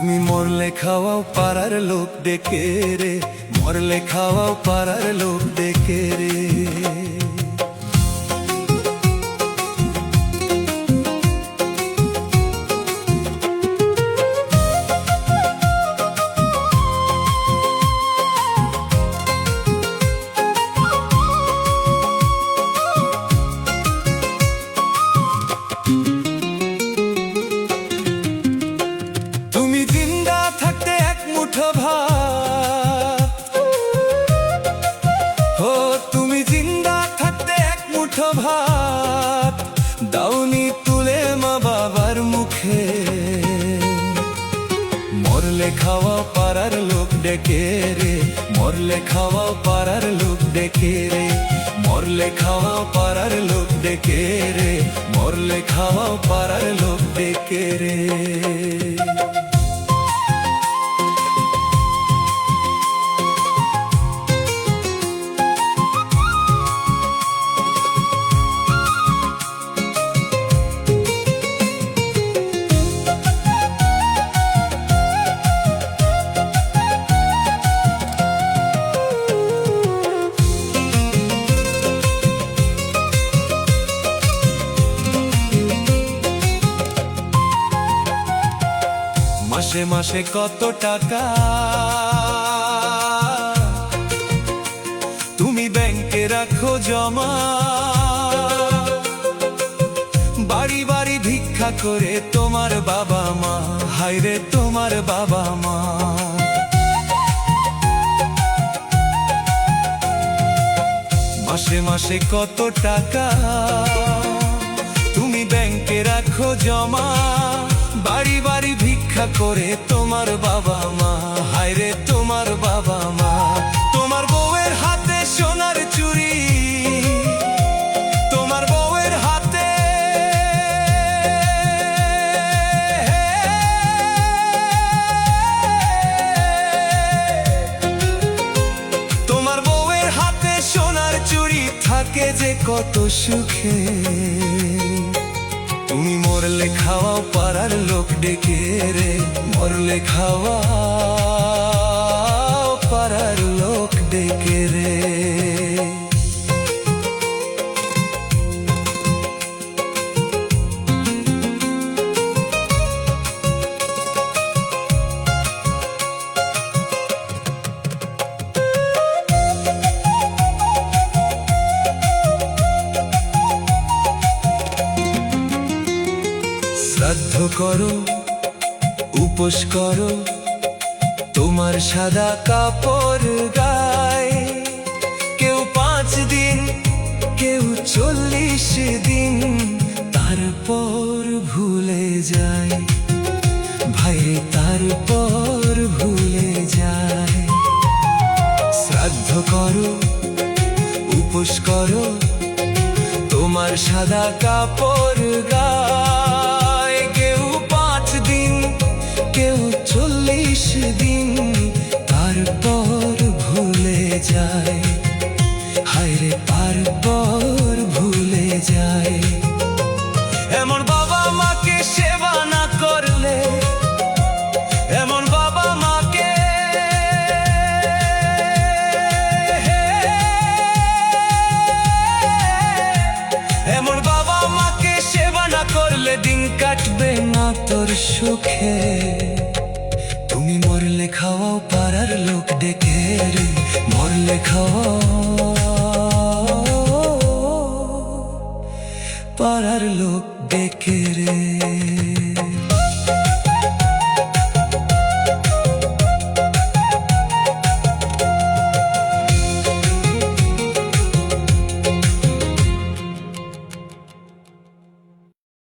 তুমি মরলে খাওয়াও পাড়ার লোক ডেকে রে, মরলে খাওয়াও পাড়ার লোক ডেকে রে। তুমি জিন্দা থাকতে এক মুঠো ভাত, ও তুমি জিন্দা থাকতে এক মুঠো ভাত দাওনি তুলে মা বাবার মুখে। মরলে খাওয়া পাড়ার লোক ডেকে রে, মরলে খাওয়া পাড়ার লোক ডেকে রে, মরলে খাওয়া পাড়ার লোক ডেকে রে, মরলে খাওয়া পাড়ার লোক ডেকে রে। মাসে মাসে কত টাকা তুমি ব্যাংকে রাখো জমা, বাড়ি বাড়ি ভিক্ষা করে তোমার বাবা মা, হায়রে তোমার বাবা মা। মাসে মাসে কত টাকা তুমি ব্যাংকে রাখো জমা, বাড়ি বাড়ি ভিক্ষা করে তোমার বাবা মা, হায়রে তোমার বাবা মা। তোমার বউয়ের হাতে সোনার চুড়ি, তোমার বউয়ের হাতে, তোমার বউয়ের হাতে সোনার চুড়ি থাকে যে কত সুখে। তুমি মরলে খাওয়াও পাড়ার লোক ডেকে রে, মরলে খাওয়াও পাড়ার লোক ডেকে রে। শ্রাদ্ধ করো, উপোস করো, তোমার সাদা কাপড় গায়ে, কেউ 5 দিন কেউ 40 দিন, তারপর ভুলে যায় ভাইরে, তারপর ভুলে যায়। শ্রাদ্ধ করো, উপোস করো, তোমার সাদা কাপড় গায়ে, কেউ 5 দিন কেউ 40 দিন, তারপর ভুলে যায় হায়রে, তারপর ভুলে যায়। এমন বাবা মাকে সেবা না করলে, এমন বাবা মাকে, এমন বাবা মাকে সেবা না করলে দিন কাটবে না তোর সুখে। তুমি মরলে খাওয়াও পাড়ার লোক ডেকে রে, মরলে খাওয়াও পাড়ার লোক ডেকে রে।